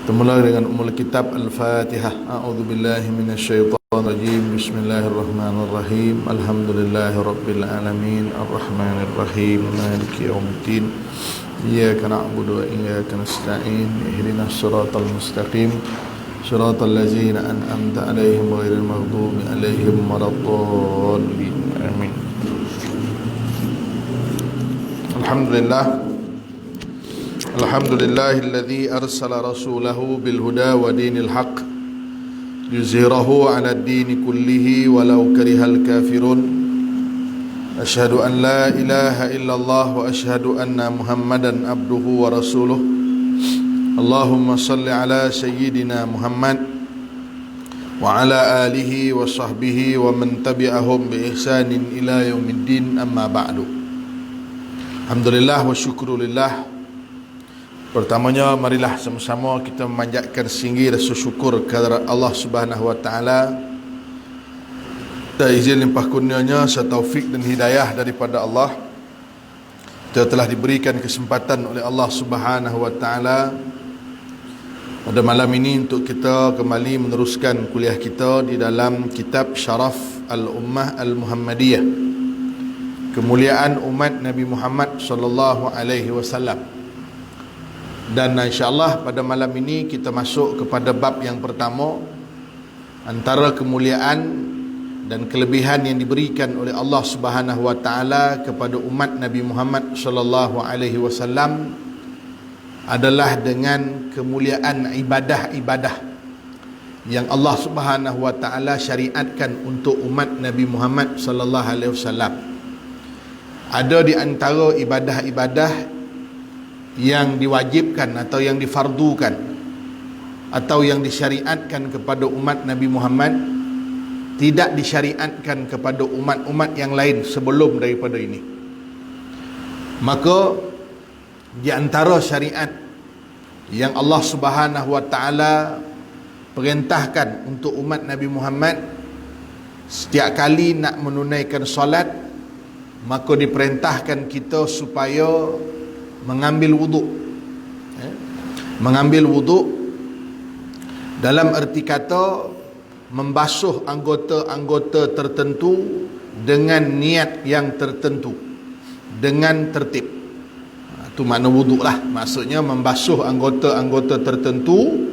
Temula dengan umul kitab Al-Fatihah. A'udzubillahi minasyaitonirrajim. Bismillahirrahmanirrahim. Alhamdulillahirabbil alamin. Arrahmanirrahim. Maliki yaumiddin. Iyyaka na'budu wa iyyaka nasta'in. Ihdinas siratal mustaqim. Siratal ladzina an'amta 'alaihim ghairil maghdubi 'alaihim waladdallin. Amin. Alhamdulillah. Alhamdulillahilladzi arsala rasulahu bil huda wa dinil haqq yuzhirahu 'ala ad-din kullihi walau karihal kafirun. Asyhadu an la ilaha illallah wa asyhadu anna Muhammadan abduhu wa rasuluh. Allahumma salli ala sayyidina Muhammad wa ala alihi wa sahbihi wa man tabi'ahum bi ihsanin ila yaumiddin, amma ba'du. Alhamdulillah wa syukrulillah. Pertamanya, marilah sama-sama kita memanjatkan singgih rasa syukur kepada Allah Subhanahu wa taala dan izin limpah kurnianya serta taufik dan hidayah daripada Allah. Kita telah diberikan kesempatan oleh Allah Subhanahu wa taala pada malam ini untuk kita kembali meneruskan kuliah kita di dalam kitab Syaraf Al-Ummah Al-Muhammadiyah, kemuliaan umat Nabi Muhammad sallallahu alaihi wasallam. Dan insyaAllah pada malam ini kita masuk kepada bab yang pertama, antara kemuliaan dan kelebihan yang diberikan oleh Allah Subhanahu wa taala kepada umat Nabi Muhammad sallallahu alaihi wasallam adalah dengan kemuliaan ibadah-ibadah yang Allah Subhanahu wa taala syariatkan untuk umat Nabi Muhammad sallallahu alaihi wasallam. Ada di antara ibadah-ibadah yang diwajibkan atau yang difardukan atau yang disyariatkan kepada umat Nabi Muhammad, tidak disyariatkan kepada umat-umat yang lain sebelum daripada ini. Maka di antara syariat yang Allah Subhanahu wa taala perintahkan untuk umat Nabi Muhammad, setiap kali nak menunaikan solat, maka diperintahkan kita supaya mengambil wuduk. Mengambil wuduk dalam erti kata membasuh anggota-anggota tertentu dengan niat yang tertentu, dengan tertib. Itu makna wuduk lah. Maksudnya membasuh anggota-anggota tertentu.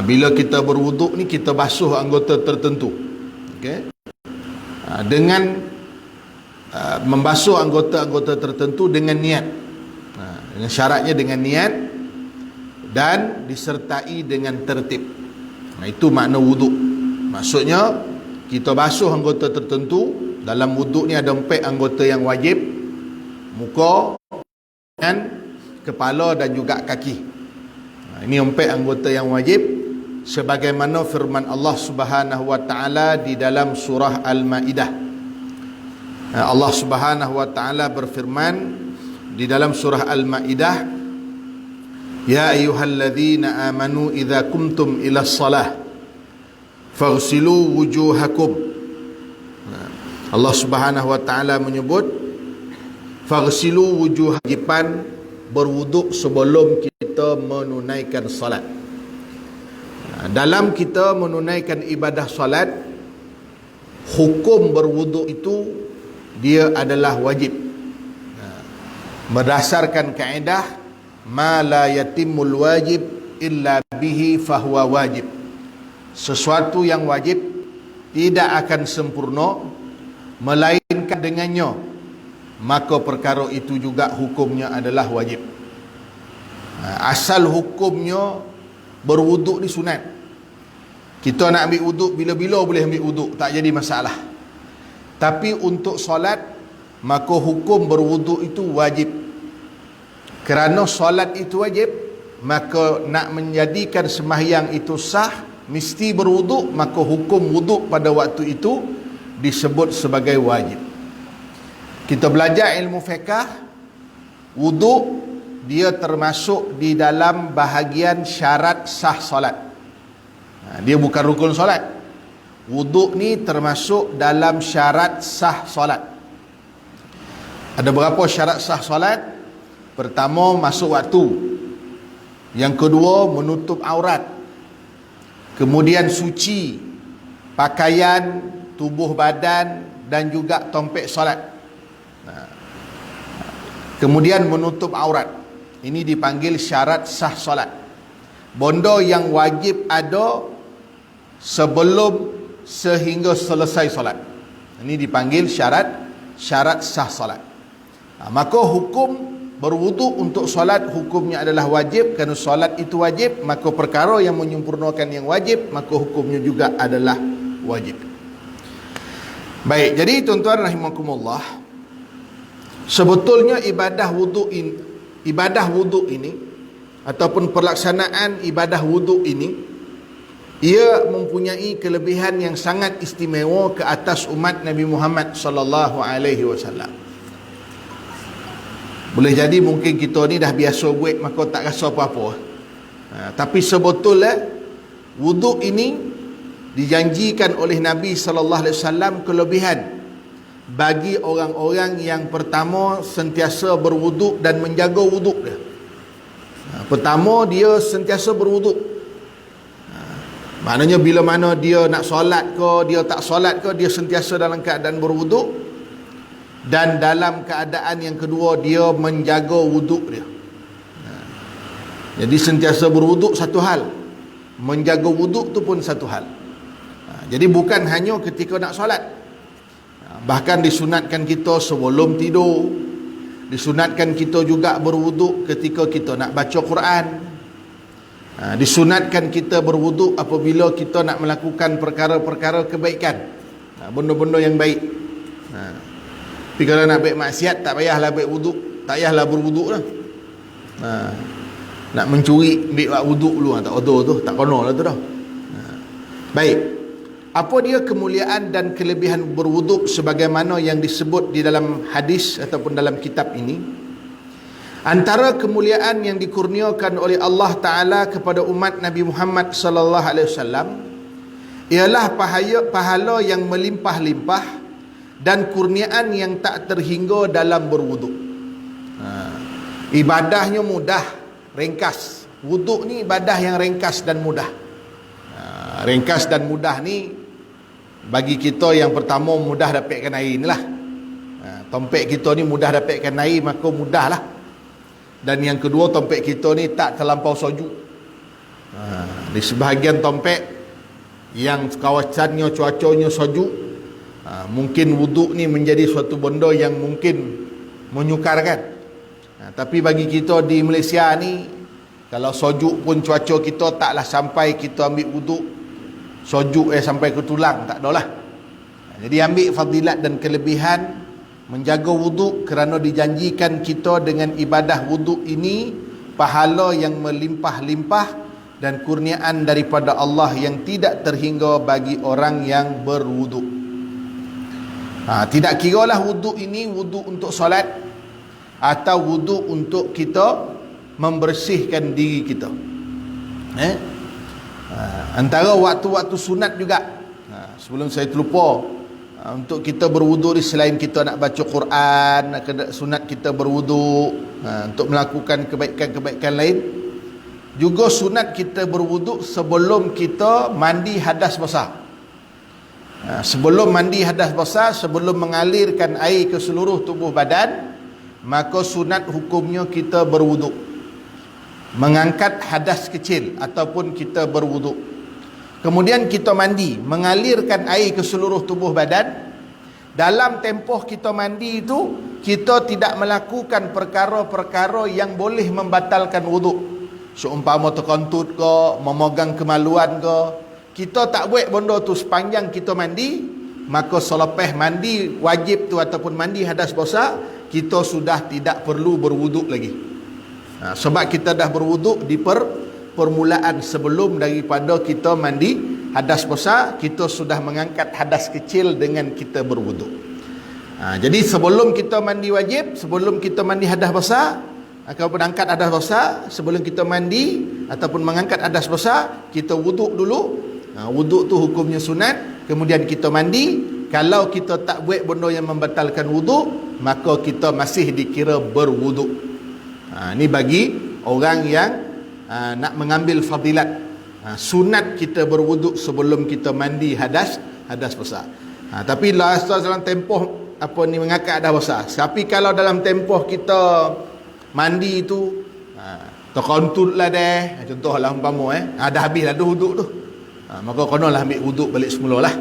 Bila kita berwuduk ni, kita basuh anggota tertentu, okay? Dengan membasuh anggota-anggota tertentu dengan niat. Dengan syaratnya dengan niat dan disertai dengan tertib. Itu makna wuduk. Maksudnya kita basuh anggota tertentu. Dalam wuduk ni ada 4 anggota yang wajib: muka, tangan, kepala dan juga kaki. Ini 4 anggota yang wajib, sebagaimana firman Allah Subhanahu wa taala di dalam surah Al-Maidah. Allah Subhanahu wa taala berfirman di dalam surah Al-Maidah, ya ayyuhalladzina amanu idza kumtum ila shalah faghsilu wujuhakum. Allah Subhanahu wa taala menyebut faghsilu wujuhakum, berwuduk sebelum kita menunaikan salat. Dalam kita menunaikan ibadah salat, hukum berwuduk itu dia adalah wajib. Berdasarkan kaedah ma la yatimul wajib illa bihi fahuwa wajib. Sesuatu yang wajib tidak akan sempurna melainkan dengannya, maka perkara itu juga hukumnya adalah wajib. Asal hukumnya berwuduk ni sunat. Kita nak ambil wuduk bila-bila boleh ambil wuduk, tak jadi masalah. Tapi untuk solat, maka hukum berwuduk itu wajib. Kerana solat itu wajib, maka nak menjadikan sembahyang itu sah mesti berwuduk, maka hukum wuduk pada waktu itu disebut sebagai wajib. Kita belajar ilmu fiqh, wuduk dia termasuk di dalam bahagian syarat sah solat. Dia bukan rukun solat. Wuduk ni termasuk dalam syarat sah solat. Ada berapa syarat sah solat? Pertama, masuk waktu. Yang kedua, menutup aurat. Kemudian suci pakaian, tubuh badan dan juga tompek solat. Kemudian menutup aurat. Ini dipanggil syarat sah solat. Benda yang wajib ada sebelum sehingga selesai solat. Ini dipanggil syarat sah solat. Maka hukum berwuduk untuk solat hukumnya adalah wajib. Kerana solat itu wajib, maka perkara yang menyempurnakan yang wajib, maka hukumnya juga adalah wajib. Baik, jadi tuan-tuan rahimakumullah, sebetulnya ibadah wuduk ini ataupun pelaksanaan ibadah wuduk ini, ia mempunyai kelebihan yang sangat istimewa ke atas umat Nabi Muhammad sallallahu alaihi wasallam. Boleh jadi mungkin kita ni dah biasa buat maka tak rasa apa-apa. Tapi sebetulnya wuduk ini dijanjikan oleh Nabi sallallahu alaihi wasallam kelebihan bagi orang-orang yang pertama sentiasa berwuduk dan menjaga wuduk dia. Pertama, dia sentiasa berwuduk. Maknanya bila mana dia nak solat ke, dia tak solat ke, dia sentiasa dalam keadaan berwuduk. Dan dalam keadaan yang kedua, dia menjaga wuduk dia. Jadi sentiasa berwuduk satu hal, menjaga wuduk tu pun satu hal. Jadi bukan hanya ketika nak solat, bahkan disunatkan kita sebelum tidur, disunatkan kita juga berwuduk ketika kita nak baca Quran, disunatkan kita berwuduk apabila kita nak melakukan perkara-perkara kebaikan, benda-benda yang baik. Tapi kalau nak baik maksiat, tak payahlah baik wuduk, tak payahlah berwuduk lah. Nak mencuri, ambil wuduk dulu, tak ada tu, tak kena lah tu dah. Baik, apa dia kemuliaan dan kelebihan berwuduk sebagaimana yang disebut di dalam hadis ataupun dalam kitab ini? Antara kemuliaan yang dikurniakan oleh Allah Ta'ala kepada umat Nabi Muhammad sallallahu alaihi wasallam ialah pahala yang melimpah-limpah dan kurniaan yang tak terhingga dalam berwuduk. Ibadahnya mudah, ringkas. Wuduk ni ibadah yang ringkas dan mudah. Ringkas dan mudah ni bagi kita yang pertama mudah dapatkan air ni lah. Tompek kita ni mudah dapatkan air, maka mudah lah. Dan yang kedua, tompek kita ni tak terlampau soju. Di sebahagian tompek yang kawasannya cuacanya soju, mungkin wuduk ni menjadi suatu benda yang mungkin menyukarkan. Tapi bagi kita di Malaysia ni, kalau sojuk pun cuaca kita taklah sampai kita ambil wuduk sojuk sampai ke tulang, tak adalah. Jadi ambil fadilat dan kelebihan menjaga wuduk kerana dijanjikan kita dengan ibadah wuduk ini pahala yang melimpah-limpah dan kurniaan daripada Allah yang tidak terhingga bagi orang yang berwuduk. Tidak kiralah wuduk ini wuduk untuk solat atau wuduk untuk kita membersihkan diri kita. Antara waktu-waktu sunat juga, sebelum saya terlupa, untuk kita berwuduk ni selain kita nak baca Quran, sunat kita berwuduk untuk melakukan kebaikan-kebaikan lain, juga sunat kita berwuduk sebelum kita mandi hadas besar. Sebelum mandi hadas besar, sebelum mengalirkan air ke seluruh tubuh badan, maka sunat hukumnya kita berwuduk, mengangkat hadas kecil ataupun kita berwuduk. Kemudian kita mandi, mengalirkan air ke seluruh tubuh badan. Dalam tempoh kita mandi itu, kita tidak melakukan perkara-perkara yang boleh membatalkan wuduk. Seumpama terkontut ke, memegang kemaluan ke, kita tak buat benda tu sepanjang kita mandi. Maka selepas mandi wajib tu ataupun mandi hadas besar, kita sudah tidak perlu berwuduk lagi. Sebab kita dah berwuduk di permulaan sebelum daripada kita mandi hadas besar, kita sudah mengangkat hadas kecil dengan kita berwuduk. Jadi sebelum kita mandi wajib, sebelum kita mandi hadas besar ataupun angkat hadas besar, sebelum kita mandi ataupun mengangkat hadas besar, kita wuduk dulu. Wuduk tu hukumnya sunat. Kemudian kita mandi. Kalau kita tak buat benda yang membatalkan wuduk, maka kita masih dikira berwuduk. Ini bagi orang yang nak mengambil fadilat. Sunat kita berwuduk sebelum kita mandi hadas besar. Tapi dalam tempoh mengangkat hadas besar. Tapi kalau dalam tempoh kita mandi tu terkontut lah dah, contohlah umpama dah habis dah wuduk tu, maka konolah ambil wuduk balik semula lah.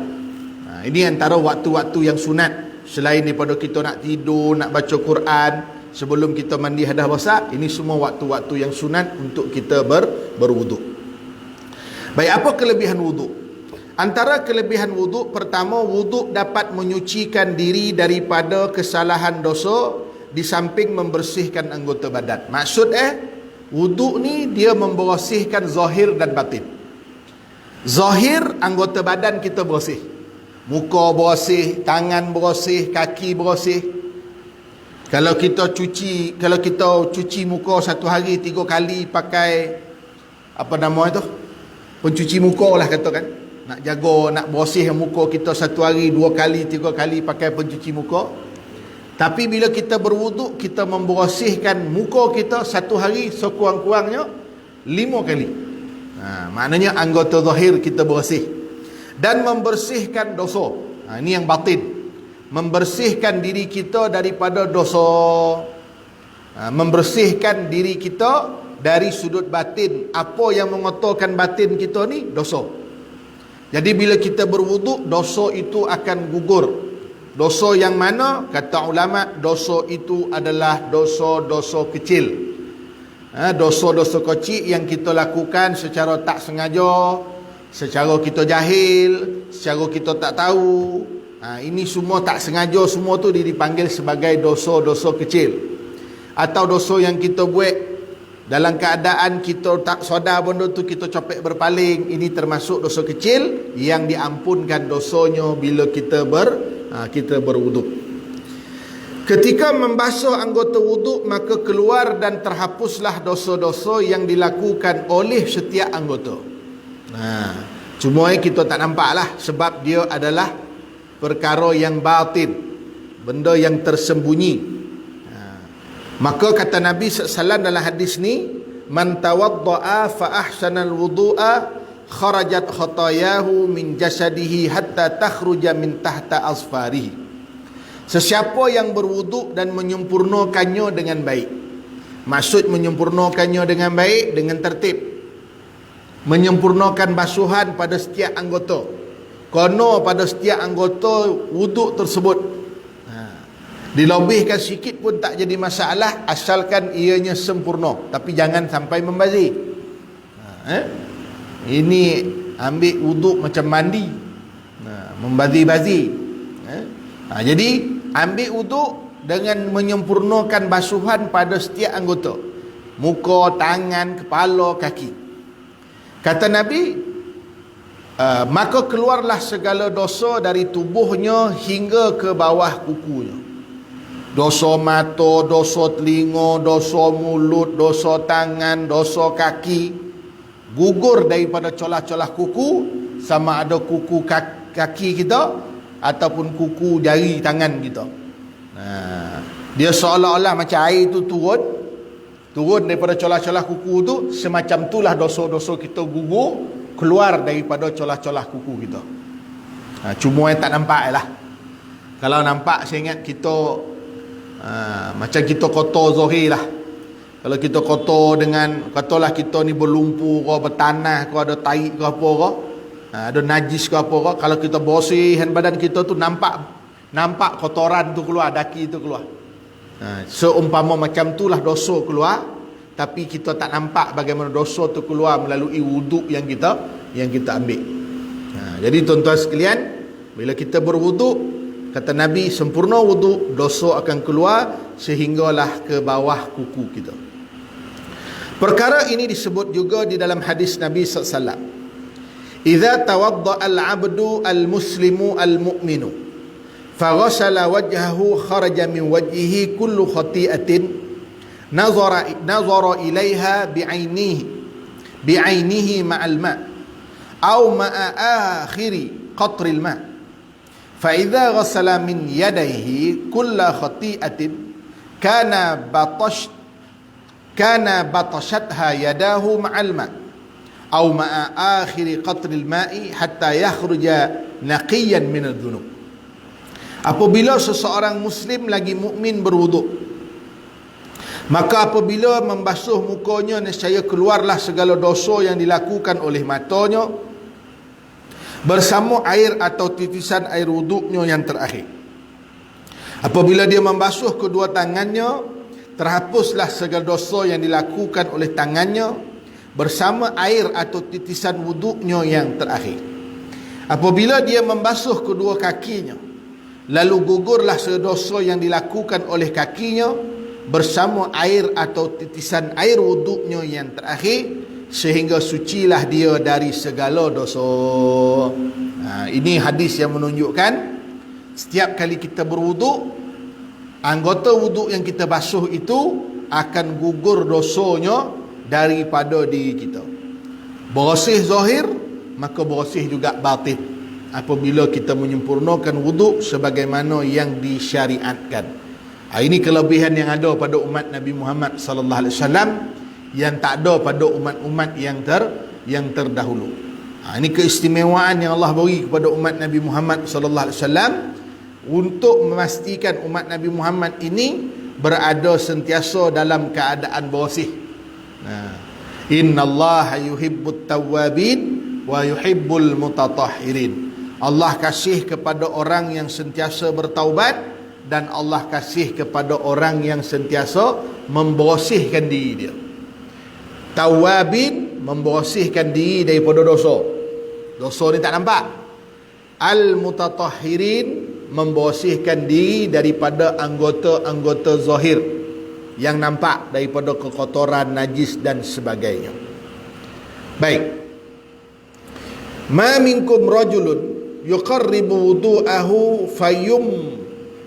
Ini antara waktu-waktu yang sunat. Selain daripada kita nak tidur, nak baca Quran, sebelum kita mandi hadas besar, ini semua waktu-waktu yang sunat untuk kita berwuduk. Baik, apa kelebihan wuduk? Antara kelebihan wuduk, pertama, wuduk dapat menyucikan diri daripada kesalahan dosa, di samping membersihkan anggota badan. Maksud wuduk ni dia membersihkan zahir dan batin. Zahir, anggota badan kita bersih. Muka bersih, tangan bersih, kaki bersih. Kalau kita cuci muka satu hari 3 kali pakai pencuci muka lah katakan. Nak jaga, nak bersih muka kita satu hari 2 kali 3 kali pakai pencuci muka. Tapi bila kita berwuduk, kita membersihkan muka kita satu hari sekurang-kurangnya 5 kali. Maknanya anggota zahir kita bersih. Dan membersihkan dosa. Ini yang batin. Membersihkan diri kita daripada dosa. Membersihkan diri kita dari sudut batin. Apa yang mengotorkan batin kita ni? Dosa. Jadi bila kita berwuduk, dosa itu akan gugur. Dosa yang mana? Kata ulama, dosa itu adalah dosa-dosa kecil. Dosa-dosa kecil yang kita lakukan secara tak sengaja, secara kita jahil, secara kita tak tahu. Ini semua tak sengaja, semua tu dipanggil sebagai dosa-dosa kecil. Atau dosa yang kita buat dalam keadaan kita tak sedar benda tu, kita copek berpaling. Ini termasuk dosa kecil yang diampunkan dosanya bila kita berwuduk. Ketika membasuh anggota wuduk, maka keluar dan terhapuslah dosa-dosa yang dilakukan oleh setiap anggota. Cuma kita tak nampak lah, sebab dia adalah perkara yang batin, benda yang tersembunyi. Maka kata Nabi SAW dalam hadis ni, man tawadda'a fa ahsanal wudu'a kharajat khatayahu min jasadihi hatta takhruja min tahta asfarihi. Sesiapa yang berwuduk dan menyempurnakannya dengan baik. Maksud menyempurnakannya dengan baik, dengan tertib. Menyempurnakan basuhan pada setiap anggota. Kono pada setiap anggota wuduk tersebut, dilebihkan sikit pun tak jadi masalah, asalkan ianya sempurna. Tapi jangan sampai membazir. Ini ambil wuduk macam mandi, membazir-bazir. Jadi ambil wuduk dengan menyempurnakan basuhan pada setiap anggota, muka, tangan, kepala, kaki. Kata Nabi, maka keluarlah segala dosa dari tubuhnya hingga ke bawah kukunya. Dosa mata, dosa telinga, dosa mulut, dosa tangan, dosa kaki, gugur daripada celah-celah kuku, sama ada kuku kaki kita ataupun kuku jari tangan kita. Dia seolah-olah macam air tu turun daripada celah-celah kuku tu, semacam itulah dosa-dosa kita gugur keluar daripada celah-celah kuku kita. Cuma yang tak nampak lah. Kalau nampak, saya ingat kita macam kita kotor zahir lah. Kalau kita kotor dengan, katalah kita ni berlumpur ke, bertanah ke, ada taik ke apa ke, ada najis ke apa ke, kalau kita bersihkan badan kita tu, nampak kotoran tu keluar, daki tu keluar. Seumpama macam itulah dosa keluar, tapi kita tak nampak bagaimana dosa tu keluar melalui wuduk yang kita ambil. Jadi tuan-tuan sekalian, bila kita berwuduk, kata Nabi, sempurna wuduk, dosa akan keluar sehinggalah ke bawah kuku kita. Perkara ini disebut juga di dalam hadis Nabi SAW. Idza tawadda al-'abdu al-muslimu al-mu'minu faghasala wajhahu kharaja min wajhihi kullu khati'atin nazara ilaiha bi'ainihi ma'al ma' aw ma'a akhiri qatril ma' fa idza ghasala min yadayhi kulla khati'atin kana kana batashatha yadahu ma'al ma' aw ma'a akhiri qatril ma'i hatta yakhruja naqiyan min adh-dhunub. Apabila seseorang muslim lagi mukmin berwuduk, maka apabila membasuh mukanya, nescaya keluarlah segala dosa yang dilakukan oleh matanya bersama air atau titisan air wuduknya yang terakhir. Apabila dia membasuh kedua tangannya, terhapuslah segala dosa yang dilakukan oleh tangannya bersama air atau titisan wuduknya yang terakhir. Apabila dia membasuh kedua kakinya, lalu gugurlah segala dosa yang dilakukan oleh kakinya bersama air atau titisan air wuduknya yang terakhir, sehingga sucilah dia dari segala dosa. Ini hadis yang menunjukkan setiap kali kita berwuduk, anggota wuduk yang kita basuh itu akan gugur dosanya daripada diri kita. Bersih zahir, maka bersih juga batin apabila kita menyempurnakan wuduk sebagaimana yang disyariatkan. Ini kelebihan yang ada pada umat Nabi Muhammad sallallahu alaihi wasallam yang tak ada pada umat-umat yang terdahulu. Ini keistimewaan yang Allah beri kepada umat Nabi Muhammad sallallahu alaihi wasallam untuk memastikan umat Nabi Muhammad ini berada sentiasa dalam keadaan bersih. Innallaha yuhibbut tawwabin wa yuhibbul mutatahhirin. Allah kasih kepada orang yang sentiasa bertaubat, dan Allah kasih kepada orang yang sentiasa membersihkan diri dia. Tawabin, membersihkan diri daripada dosa. Dosa ni tak nampak. Al-mutatahhirin, membersihkan diri daripada anggota-anggota zahir yang nampak, daripada kekotoran, najis dan sebagainya. Baik. Ma minkum rajulun yuqarribu wudu'ahu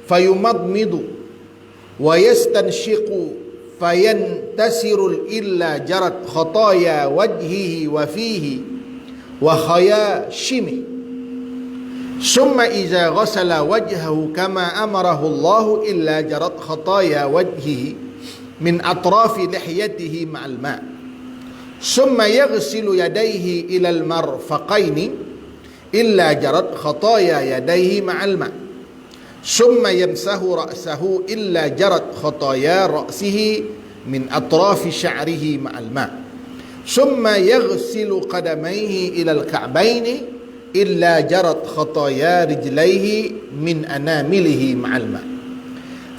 fayumadmidu wa yastanshiqu fayantasirul illa jarat khataya wajhihi wa fihi wa khayashimi summa iza ghasala wajhahu kama amarahu Allah illa jarat khataya wajhihi min atrafi lihyatihi ma'al ma' summa yaghsilu yadayhi ila al-marfaqaini illa jarat khataya yadayhi ma'al ma' summa yamsahu ra'sahu illa jarat khataya ra'sihi min atrafi sya'rihi ma'al ma' summa yaghsilu qadamayhi ila al-ka'baini illa jarat khataya rijlaihi min anamilihi ma'al ma'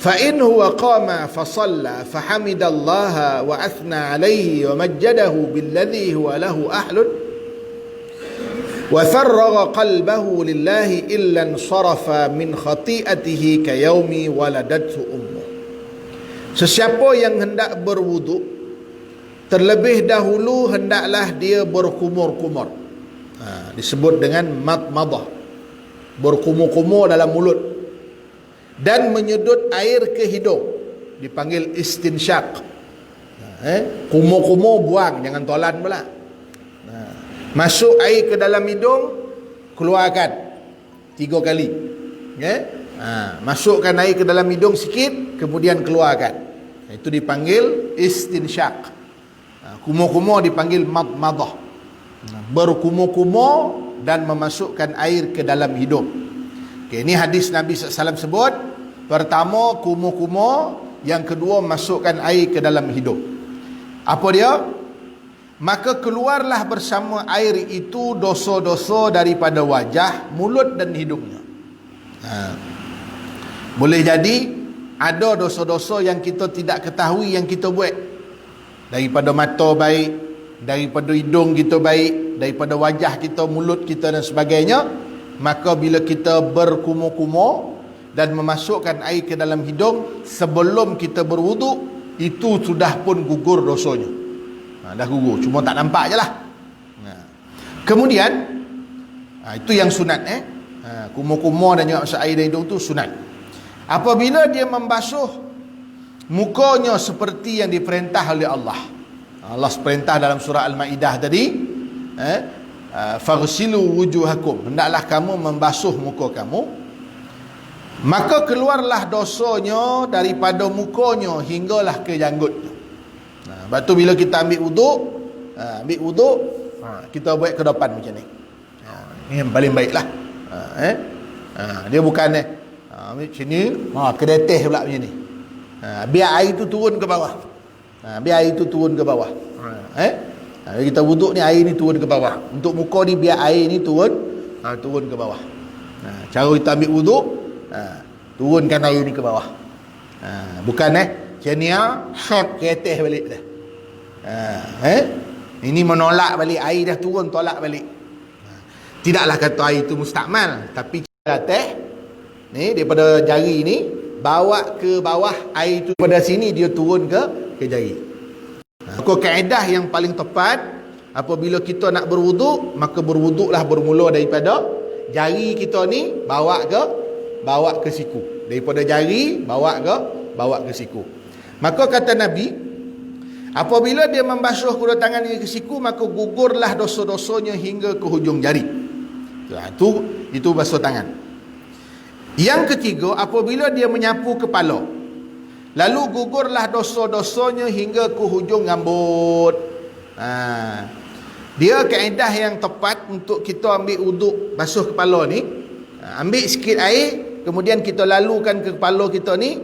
fa in huwa qama fa shalla fa hamidallaha wa athna alayhi wa majjadahu billadhi huwa lahu ahlun wa farraga qalbahu lillahi illa ansarafa min khati'atihi kayaumi waladathu ummuh. Sesiapa yang hendak berwuduk, terlebih dahulu hendaklah dia berkumur-kumur. Disebut dengan madmadah, berkumur-kumur dalam mulut, dan menyedut air ke hidung, dipanggil istinsyaq. Kumur-kumur buang, jangan tolan pula. Masuk air ke dalam hidung, keluarkan 3 kali. Masukkan air ke dalam hidung sikit, kemudian keluarkan. Itu dipanggil istinsyaq. Kumur-kumur dipanggil madmadah, berkumur-kumur dan memasukkan air ke dalam hidung. Ini hadis Nabi SAW sebut, pertama kumur-kumur, yang kedua masukkan air ke dalam hidung. Apa dia? Maka keluarlah bersama air itu dosa-dosa daripada wajah, mulut dan hidungnya. Boleh jadi ada dosa-dosa yang kita tidak ketahui yang kita buat, daripada mata baik, daripada hidung kita baik, daripada wajah kita, mulut kita dan sebagainya. Maka bila kita berkumur-kumur dan memasukkan air ke dalam hidung sebelum kita berwuduk, itu sudah pun gugur dosanya. Dah gugur, cuma tak nampak je lah. Kemudian itu yang sunat. Kumur-kumur dan juga masuk air dari hidung tu sunat. Apabila dia membasuh mukanya seperti yang diperintah oleh Allah, Allah perintah dalam surah Al-Ma'idah tadi, faghsilu wujuhakum, hendaklah kamu membasuh muka kamu, maka keluarlah dosanya daripada mukanya hinggalah ke janggut. Sebab tu bila kita ambil wuduk, kita buat ke depan macam ni. Ni yang paling baiklah. Dia bukan ambil macam ni, ke atas pula macam ni. Biar air tu turun ke bawah. Biar air tu turun ke bawah. Kita wuduk ni, air ni turun ke bawah. Untuk muka ni biar air ni turun ke bawah. Cara kita ambil wuduk, turunkan air ni ke bawah. Bukan macam ni shot ke atas balik dah. Ini menolak balik, air dah turun tolak balik. Tidaklah kata air itu mustakmal, tapi atas ni daripada jari ni bawa ke bawah, air itu pada sini dia turun ke jari. Maka kaedah yang paling tepat apabila kita nak berwuduk, maka berwuduklah bermula daripada jari kita ni bawa ke siku. Daripada jari bawa ke siku. Maka kata Nabi, apabila dia membasuh kedua tangan dia ke siku, maka gugurlah dosa-dosanya hingga ke hujung jari. Itu basuh tangan. Yang ketiga, apabila dia menyapu kepala, lalu gugurlah dosa-dosanya hingga ke hujung rambut. Dia kaedah yang tepat untuk kita ambil wuduk basuh kepala ni. Ambil sikit air, kemudian kita lalukan ke kepala kita ni,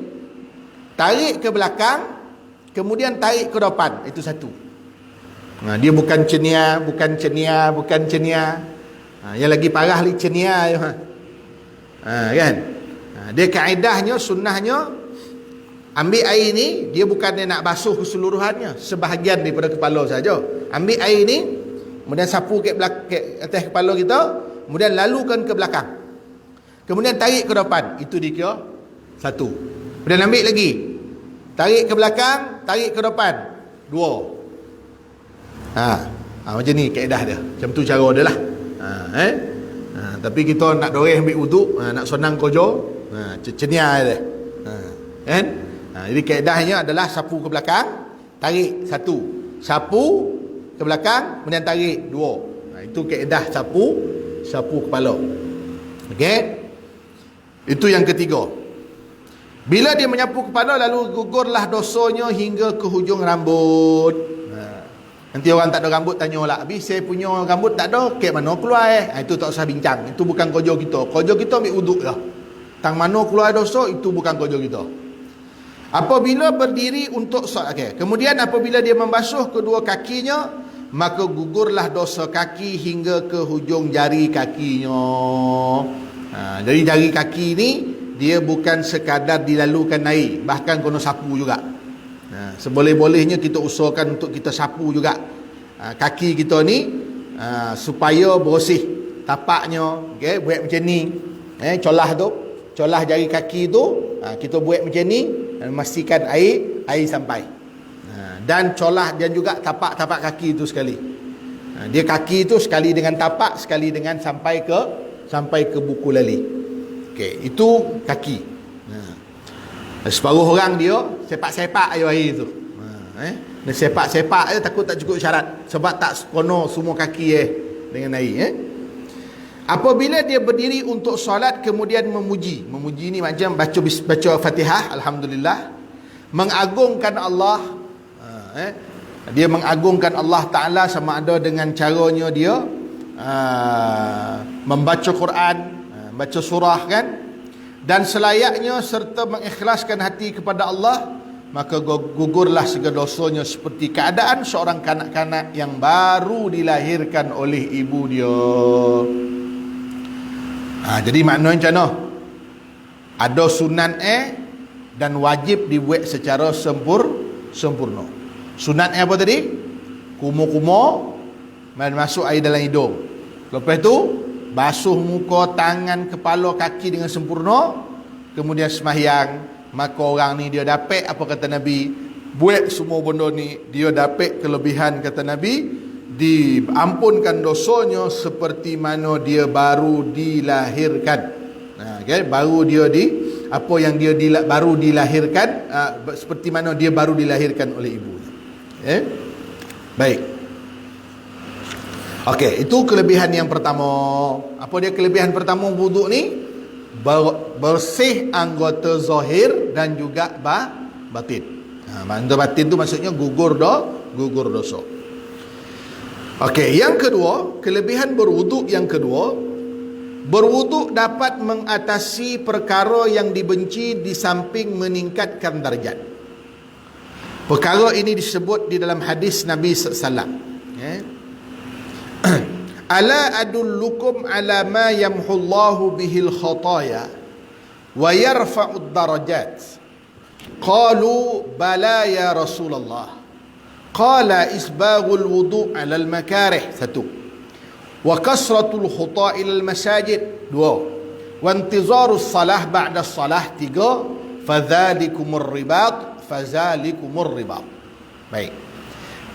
tarik ke belakang, kemudian tarik ke depan. Itu satu. Dia bukan cenia. Yang lagi parah lagi cenia je. Kan? Dia kaedahnya, sunnahnya, ambil air ni, dia bukan dia nak basuh keseluruhannya, sebahagian daripada kepala saja. Ambil air ni, kemudian sapu ke atas kepala kita, kemudian lalukan ke belakang, kemudian tarik ke depan. Itu dikira satu. Kemudian ambil lagi, tarik ke belakang, tarik ke depan, dua. Macam ni kaedah dia. Macam tu cara dia lah. Tapi kita nak doreh ambil wuduk, nak senang kerja, cenia dia. Kan? Jadi kaedahnya adalah sapu ke belakang, tarik satu. Sapu ke belakang, kemudian tarik dua. Itu kaedah sapu kepala. Okey? Itu yang ketiga. Bila dia menyapu kepala, lalu gugurlah dosanya hingga ke hujung rambut. Nanti orang tak ada rambut tanya lah, habis saya punya rambut tak ada, ke mana keluar Itu tak usah bincang. Itu bukan kerja kita. Kerja kita ambil wuduk lah. Tang mana keluar dosa, itu bukan kerja kita. Apabila berdiri untuk solat, kemudian apabila dia membasuh kedua kakinya, maka gugurlah dosa kaki hingga ke hujung jari kakinya. Jadi jari kaki ni dia bukan sekadar dilalukan air, bahkan kena sapu juga. Seboleh-bolehnya kita usahakan untuk kita sapu juga kaki kita ni, supaya bersih tapaknya. Buat macam ni, colah jari kaki tu, kita buat macam ni, memastikan air sampai. Dan colah, dan juga tapak kaki itu sekali. Dia kaki itu sekali dengan tapak, sekali dengan sampai ke buku lali. Itu kaki. Separuh orang dia sepak-sepak air tu. Dia sepak-sepak je, takut tak cukup syarat, sebab tak kono semua kaki dengan air. Apabila dia berdiri untuk solat, kemudian memuji ni macam baca Fatihah, alhamdulillah, mengagungkan Allah. Dia mengagungkan Allah Ta'ala sama ada dengan caranya dia membaca Quran, baca surah kan, dan selayaknya serta mengikhlaskan hati kepada Allah, maka gugurlah segala dosanya seperti keadaan seorang kanak-kanak yang baru dilahirkan oleh ibu dia. Jadi maknanya macam mana? Ada sunan dan wajib dibuat secara sempurna. Sunat apa tadi? Kumur-kumur, masuk air dalam hidung. Lepas tu basuh muka, tangan, kepala, kaki dengan sempurna, kemudian sembahyang. Maka orang ni dia dapat, apa kata Nabi, buat semua benda ni, dia dapat kelebihan, kata Nabi, diampunkan dosanya seperti mana dia baru dilahirkan. Baru dia apa yang dia baru dilahirkan, seperti mana dia baru dilahirkan oleh ibunya. Baik. Okey, itu kelebihan yang pertama. Apa dia kelebihan pertama wuduk ni? Bersih anggota zahir dan juga batin. Anggota batin tu maksudnya gugur gugur dosa. Okey, yang kedua, kelebihan berwuduk yang kedua, berwuduk dapat mengatasi perkara yang dibenci di samping meningkatkan darjat. Perkara ini disebut di dalam hadis Nabi SAW. Ala adullukum ala ma yamhullahu bihil khataya wa yarfa'ud darajat. Qalu bala ya Rasulullah. Qala isbaghul wudu' ala al-makarih. Satu. Wa kasratul khuta' ila al-masajid. Dua. Wa intizarus salah ba'da salah. Tiga. Fadhalikumur ribat. Fazalikumur ribat. Baik.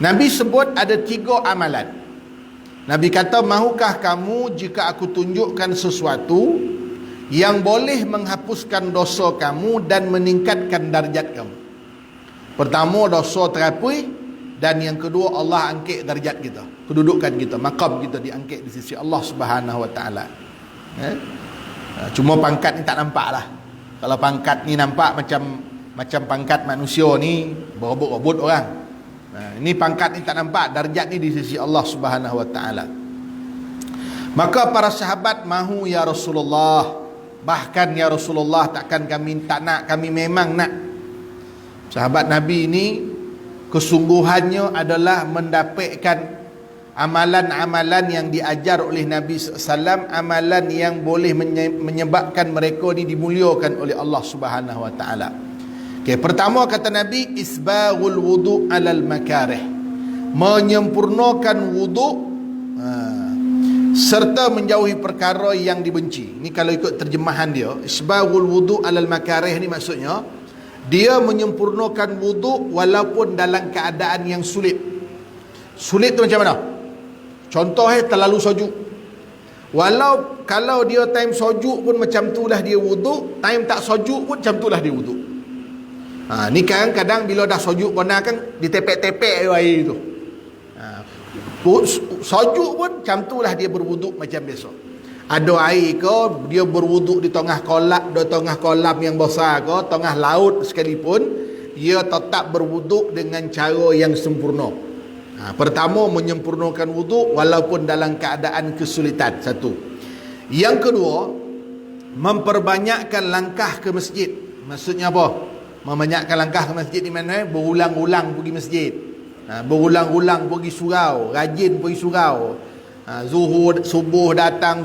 Nabi sebut ada 3 amalan. Nabi kata, mahukah kamu jika aku tunjukkan sesuatu yang boleh menghapuskan dosa kamu dan meningkatkan darjat kamu? Pertama, dosa terapui, dan yang kedua, Allah angkat darjat kita, kedudukan kita, maqam kita diangkat di sisi Allah Subhanahu Wa Taala. Cuma pangkat ni tak nampak lah. Kalau pangkat ni nampak macam pangkat manusia ni, berebut-rebut orang. Ini pangkat ni tak nampak, darjat ni di sisi Allah Subhanahu Wa Taala. Maka para sahabat mahu, ya Rasulullah, bahkan ya Rasulullah, takkan kami tak nak, kami memang nak. Sahabat Nabi ini kesungguhannya adalah mendapatkan amalan-amalan yang diajar oleh Nabi SAW, amalan yang boleh menyebabkan mereka ni dimuliakan oleh Allah Subhanahu Wa Taala. Okay, pertama kata Nabi, isbaghul wudu' alal makarih, menyempurnakan wudu' serta menjauhi perkara yang dibenci. Ini kalau ikut terjemahan dia, isbaghul wudu' alal makarih ni maksudnya dia menyempurnakan wudu' walaupun dalam keadaan yang sulit. Sulit tu macam mana? Contohnya terlalu sojuk. Kalau dia time sojuk pun macam itulah dia wudu', time tak sojuk pun macam itulah dia wudu'. Ni kadang-kadang bila dah sojuk benar kan, ditepek-tepek air tu. Sojuk pun macam itulah dia berwuduk macam biasa. Ada air ke, dia berwuduk di tengah kolam yang besar ke, tengah laut sekalipun, dia tetap berwuduk dengan cara yang sempurna. Pertama, menyempurnakan wuduk walaupun dalam keadaan kesulitan. Satu. Yang kedua, memperbanyakkan langkah ke masjid. Maksudnya apa? Membanyakkan langkah ke masjid di mana? Berulang-ulang pergi masjid. Berulang-ulang pergi surau, rajin pergi surau. Subuh datang,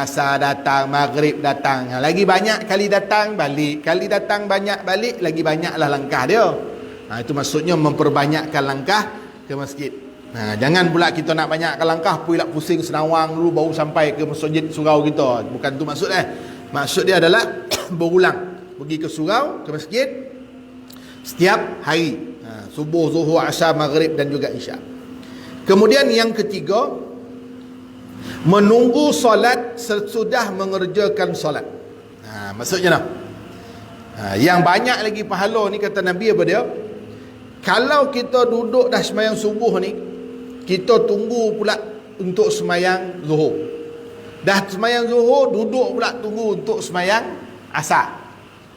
asar datang, maghrib datang. Lagi banyak kali datang, balik. Kali datang banyak, balik, lagi banyaklah langkah dia. Itu maksudnya memperbanyakkan langkah ke masjid. Jangan pula kita nak banyakkan langkah, pula pusing Senawang dulu baru sampai ke masjid surau kita. Bukan tu maksudnya. Maksud dia adalah berulang. Pergi ke surau, ke masjid setiap hari, subuh, zuhur, asar, maghrib dan juga isyak. Kemudian yang ketiga, menunggu solat sesudah mengerjakan solat. Maksudnya nak, yang banyak lagi pahala ni kata Nabi apa dia? Kalau kita duduk dah semayang subuh ni, kita tunggu pula untuk semayang zuhur. Dah semayang zuhur, duduk pula tunggu untuk semayang asar.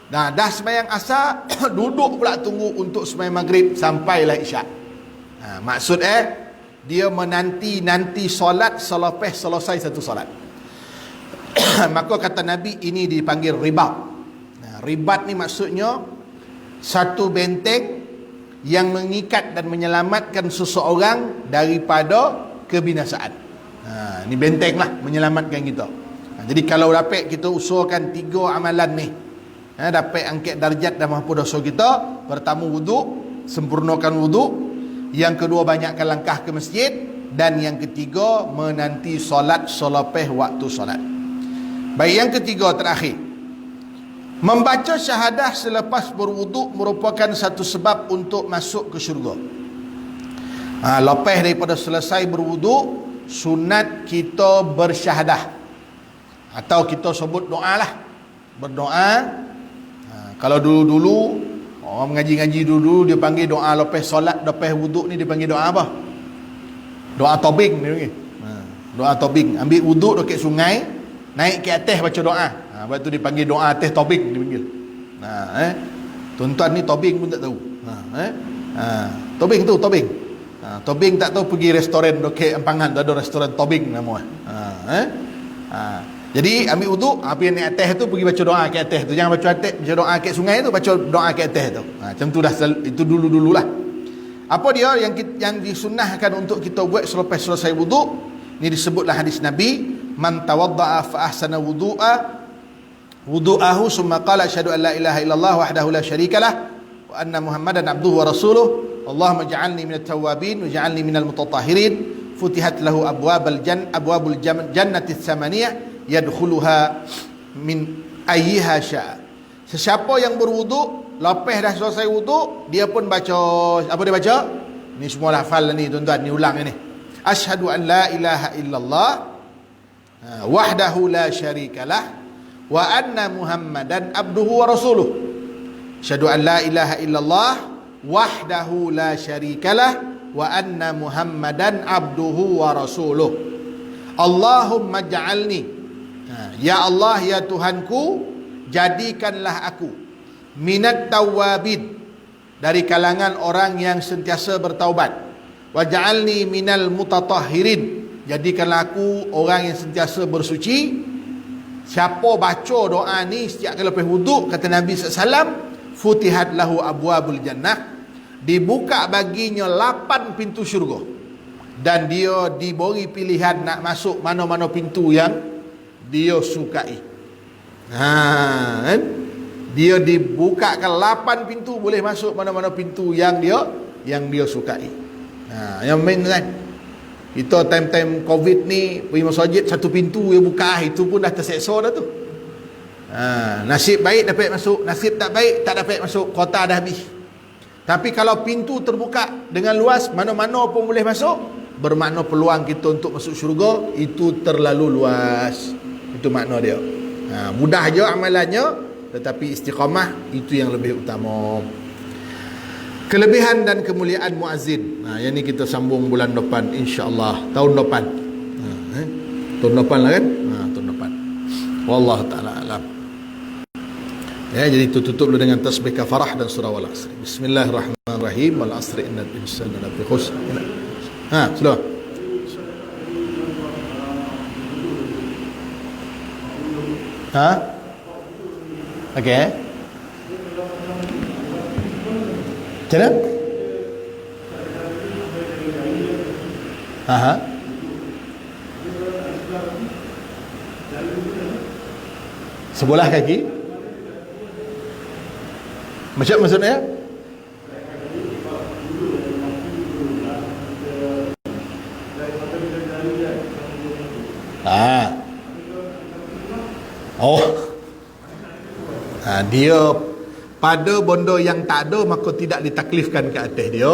Dah semayang asar, duduk pula tunggu untuk semayang maghrib sampailah isyak. Maksud dia menanti solat selepas selesai satu solat. Maka kata Nabi, ini dipanggil ribat. Ribat ni maksudnya satu benteng yang mengikat dan menyelamatkan seseorang daripada kebinasaan. Ni benteng lah menyelamatkan kita. Jadi kalau dapat kita usahakan 3 amalan ni, dapat angkat darjat dan maafkan dosa kita. Pertama, wuduk, sempurnakan wuduk. Yang kedua, banyakkan langkah ke masjid. Dan yang ketiga, menanti solat selepas waktu solat. Baik, yang ketiga terakhir, membaca syahadah selepas berwuduk merupakan satu sebab untuk masuk ke syurga. Lepas daripada selesai berwuduk, sunat kita bersyahadah, atau kita sebut doa lah, berdoa. Kalau dulu-dulu orang mengaji-ngaji dulu, dia panggil doa lepas solat, lepas wuduk ni dia panggil doa apa? Doa tobing dia panggil. Doa tobing. Ambil wuduk dekat sungai, naik ke atas baca doa. Lepas tu dia panggil doa atas tobing dia panggil. Tuan-tuan ni tobing pun tak tahu. Tobing tu, tobing. Tobing tak tahu pergi restoran Dokek Empangan tu ada restoran tobing nama. Jadi ambil wuduk, apa yang naik atas tu pergi baca doa ke atas tu. Jangan baca atas, baca doa ke sungai tu, baca doa ke atas tu. Macam tu dah, itu dulu-dululah. Apa dia yang disunnahkan untuk kita buat selepas selesai wuduk? Ini disebutlah hadis Nabi, man tawadda'a fa ahsana wudu'ahu summa qala asyhadu an la ilaha illallah wahdahu la syarikalah wa anna muhammadan abduhu wa rasuluh Allahumma ij'alni minat tawwabin waj'alni minal mutatahhirin futihat lahu abwabul jannati tsamaniyah yadkhuluha min ayyiha syaa. Sesiapa yang berwuduk, lepas dah selesai wuduk, dia pun baca, apa dia baca? Ni semua hafal ni tuan-tuan, ni ulang ni. Asyhadu an la ilaha illallah wahdahu la syarikalah wa anna muhammadan abduhu wa rasuluh. Asyhadu an la ilaha illallah wahdahu la syarikalah wa anna muhammadan abduhu wa rasuluh. Allahumma ja'alni, ya Allah ya Tuhanku, jadikanlah aku minat tawwabin, dari kalangan orang yang sentiasa bertaubat, waj'alni minal mutatahhirin, jadikanlah aku orang yang sentiasa bersuci. Siapa baca doa ni setiap kali lepas wuduk, kata Nabi SAW, futihat lahu abwabul jannah, dibuka baginya 8 pintu syurga, dan dia diberi pilihan nak masuk mana-mana pintu yang dia sukai. Kan? Dia dibukakan 8 pintu, boleh masuk mana-mana pintu yang dia sukai. Yang main kan, kita time-time Covid ni pergi masjid satu pintu dia buka, itu pun dah terseksa dah tu. Nasib baik dapat masuk, nasib tak baik tak dapat masuk, kota dah habis. Tapi kalau pintu terbuka dengan luas, mana-mana pun boleh masuk, bermakna peluang kita untuk masuk syurga itu terlalu luas. Itu makna dia. Mudah je amalannya, tetapi istiqamah itu yang lebih utama. Kelebihan dan kemuliaan muazzin. Yang ni kita sambung bulan depan insya-Allah, tahun depan. Tahun depan lah kan? Tahun depan. Wallahu taala alam. Ya, jadi itu tutup dulu dengan tasbih kafarah dan surah wal asr. Bismillahirrahmanirrahim. Wal asri innal insana lafi khusr. Sudah. Okey. Macam mana? Sebelah kaki. Macam maksudnya? Dia pada benda yang tak ada, maka tidak ditaklifkan ke atas dia,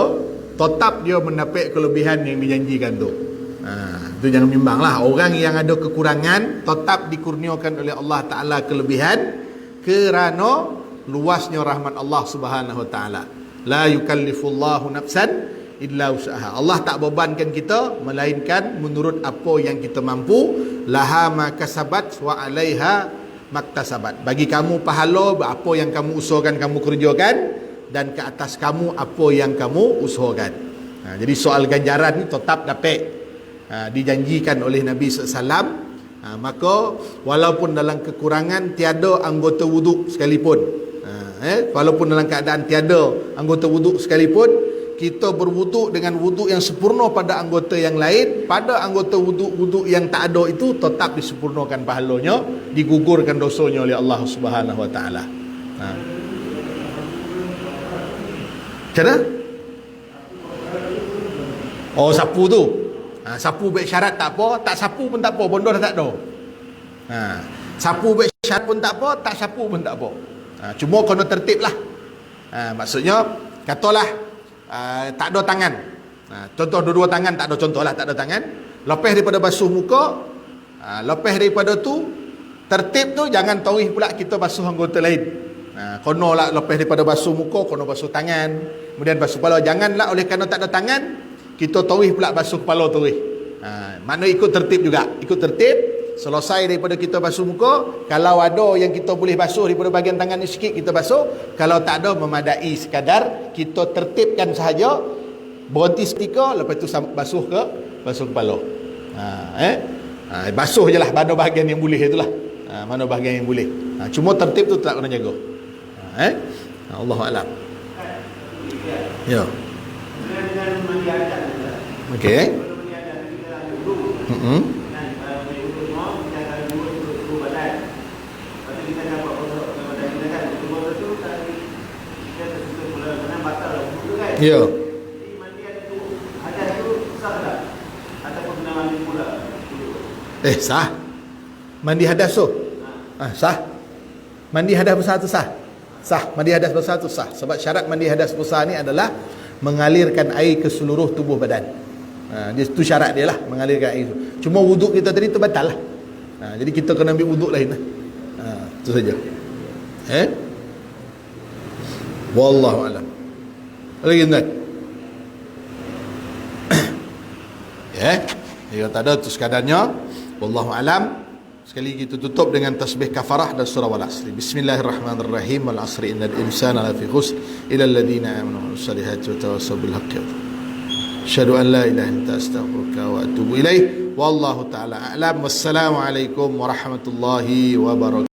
tetap dia mendapat kelebihan yang dijanjikan tu. Itu jangan bimbang lah. Orang yang ada kekurangan tetap dikurniakan oleh Allah Ta'ala kelebihan, kerana luasnya rahmat Allah Subhanahu Wa Ta'ala. La yukallifullahu nafsan illa usaha. Allah tak bebankan kita melainkan menurut apa yang kita mampu. Laha ma kasabat wa alaiha maktasabat. Bagi kamu pahala apa yang kamu usahakan, kamu kerjakan, dan ke atas kamu apa yang kamu usahakan. Jadi soal ganjaran ni tetap dapat dijanjikan oleh Nabi SAW. Maka walaupun dalam kekurangan, tiada anggota wuduk sekalipun, walaupun dalam keadaan tiada anggota wuduk sekalipun, kita berwuduk dengan wuduk yang sempurna pada anggota yang lain, pada anggota wuduk yang tak ada itu tetap disempurnakan pahalanya, digugurkan dosanya oleh Allah Subhanahu Wa Taala. Macam mana? Oh, sapu tu. Sapu baik syarat tak apa, tak sapu pun tak apa, bondo dah tak ada. Sapu baik syarat pun tak apa, tak sapu pun tak apa. Cuma kena tertib lah. Maksudnya, katalah tak ada tangan. Contoh dua-dua tangan tak ada, contoh lah tak ada tangan. Lepas daripada basuh muka, lepas daripada tu, tertib tu jangan tauih pula kita basuh anggota lain. Kono lah lepas daripada basuh muka, kono basuh tangan, kemudian basuh kepala. Janganlah oleh kerana tak ada tangan, kita tauih pula basuh kepala tauih. Mana ikut tertib juga. Ikut tertib, selesai daripada kita basuh muka, kalau ada yang kita boleh basuh daripada bahagian tangan ni sikit, kita basuh. Kalau tak ada, memadai sekadar kita tertibkan sahaja Berhenti seketika, lepas tu basuh kepala. Basuh je lah mana bahagian yang boleh itulah. Mana bahagian yang boleh. Cuma tertib tu tak kena jaga. Allahu a'lam. Ya. Okey. Ya. Sah. Mandi hadas tu. Sah. Mandi hadas besar tu sah. Sah. Mandi hadas besar tu sah. Sebab syarat mandi hadas besar ni adalah mengalirkan air ke seluruh tubuh badan. Dia tu syarat dia lah, mengalirkan air tu. Cuma wuduk kita tadi tu batal lah. Jadi kita kena ambil wuduk lain lah. Itu saja. Wallahu a'lam. Lagi tuan. Ya, tak ada tu sekadarnya. Wallahu a'lam. Sekali lagi kita tutup dengan tasbih kafarah dan surah Wal-Asri. Bismillahirrahmanirrahim. Wal-'asri innal insana lafi khusr illa alladhina amanu wa salihati wa tawassaw bil haqqi. Asyhadu an la ilaha illa anta astaghfiruka wa atubu ilaik. Wallahu ta'ala a'lam. Wassalamu alaikum warahmatullahi wabarakatuh.